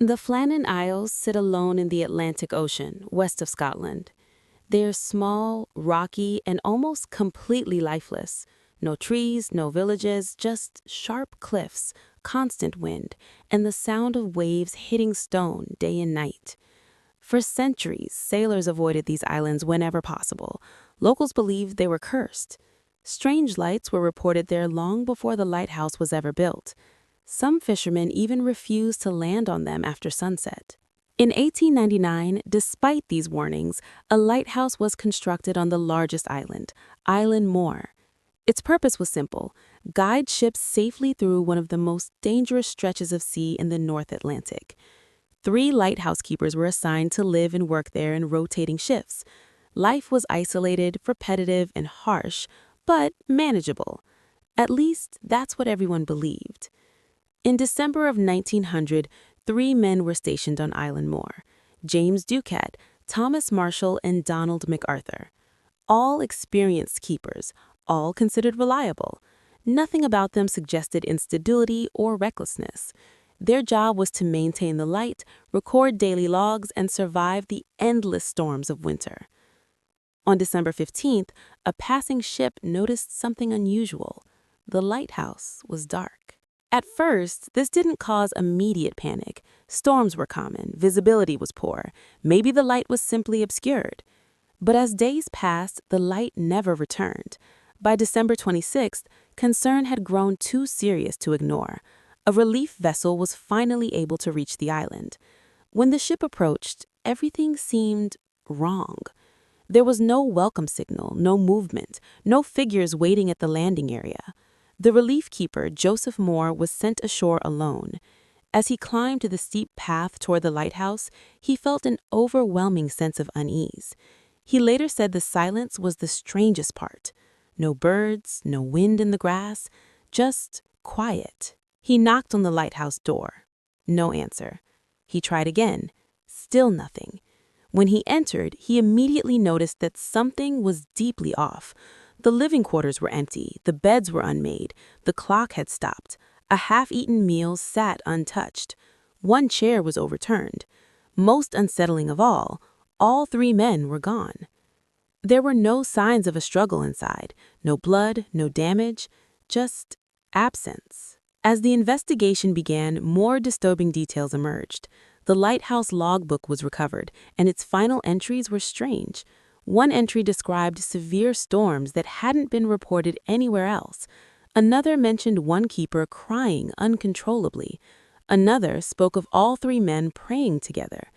The Flannan Isles sit alone in the Atlantic Ocean, west of Scotland. They're small, rocky, and almost completely lifeless. No trees, no villages, just sharp cliffs, constant wind, and the sound of waves hitting stone day and night. For centuries, sailors avoided these islands whenever possible. Locals believed they were cursed. Strange lights were reported there long before the lighthouse was ever built. Some fishermen even refused to land on them after sunset. In 1899, despite these warnings, a lighthouse was constructed on the largest island, Eilean Mòr. Its purpose was simple: guide ships safely through one of the most dangerous stretches of sea in the North Atlantic. 3 lighthouse keepers were assigned to live and work there in rotating shifts. Life was isolated, repetitive, and harsh, but manageable. At least that's what everyone believed. In December of 1900, 3 men were stationed on Eilean Mòr: James Ducat, Thomas Marshall, and Donald MacArthur. All experienced keepers, all considered reliable. Nothing about them suggested instability or recklessness. Their job was to maintain the light, record daily logs, and survive the endless storms of winter. On December 15th, a passing ship noticed something unusual. The lighthouse was dark. At first, this didn't cause immediate panic. Storms were common, visibility was poor, maybe the light was simply obscured. But as days passed, the light never returned. By December 26th, concern had grown too serious to ignore. A relief vessel was finally able to reach the island. When the ship approached, everything seemed wrong. There was no welcome signal, no movement, no figures waiting at the landing area. The relief keeper, Joseph Moore, was sent ashore alone. As he climbed the steep path toward the lighthouse, he felt an overwhelming sense of unease. He later said the silence was the strangest part. No birds, no wind in the grass, just quiet. He knocked on the lighthouse door. No answer. He tried again. Still nothing. When he entered, he immediately noticed that something was deeply off. The living quarters were empty, the beds were unmade, the clock had stopped, a half-eaten meal sat untouched. One chair was overturned. Most unsettling of all 3 men were gone. There were no signs of a struggle inside, no blood, no damage, just absence. As the investigation began, more disturbing details emerged. The lighthouse logbook was recovered, and its final entries were strange. One entry described severe storms that hadn't been reported anywhere else. Another mentioned one keeper crying uncontrollably. Another spoke of all 3 men praying together.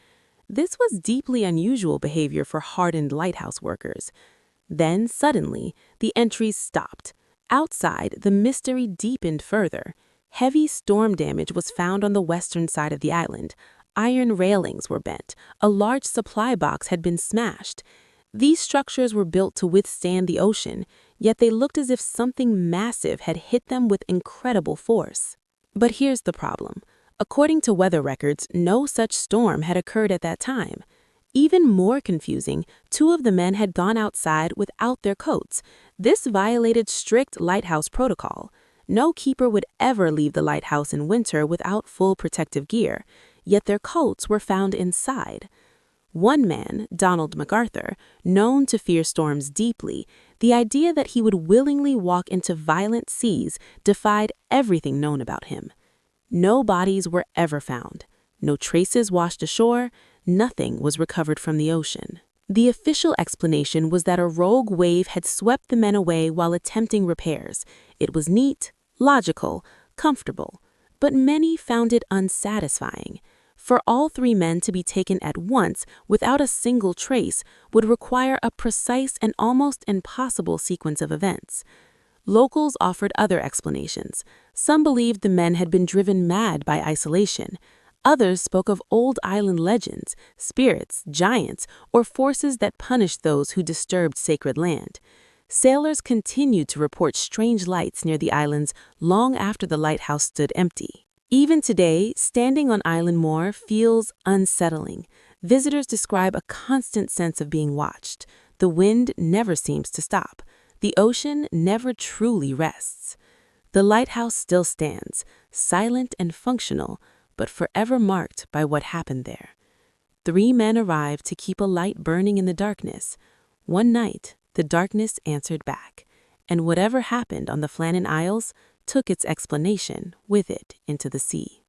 This was deeply unusual behavior for hardened lighthouse workers. Then, suddenly, the entries stopped. Outside, the mystery deepened further. Heavy storm damage was found on the western side of the island. Iron railings were bent. A large supply box had been smashed. These structures were built to withstand the ocean, yet they looked as if something massive had hit them with incredible force. But here's the problem. According to weather records, no such storm had occurred at that time. Even more confusing, 2 of the men had gone outside without their coats. This violated strict lighthouse protocol. No keeper would ever leave the lighthouse in winter without full protective gear, yet their coats were found inside. One man, Donald MacArthur, known to fear storms deeply, the idea that he would willingly walk into violent seas defied everything known about him. No bodies were ever found. No traces washed ashore. Nothing was recovered from the ocean. The official explanation was that a rogue wave had swept the men away while attempting repairs. It was neat, logical, comfortable, but many found it unsatisfying. For all 3 men to be taken at once without a single trace would require a precise and almost impossible sequence of events. Locals offered other explanations. Some believed the men had been driven mad by isolation. Others spoke of old island legends, spirits, giants, or forces that punished those who disturbed sacred land. Sailors continued to report strange lights near the islands long after the lighthouse stood empty. Even today, standing on Eilean Mòr feels unsettling. Visitors describe a constant sense of being watched. The wind never seems to stop. The ocean never truly rests. The lighthouse still stands, silent and functional, but forever marked by what happened there. 3 men arrived to keep a light burning in the darkness. One night, the darkness answered back, and whatever happened on the Flannan Isles took its explanation with it into the sea.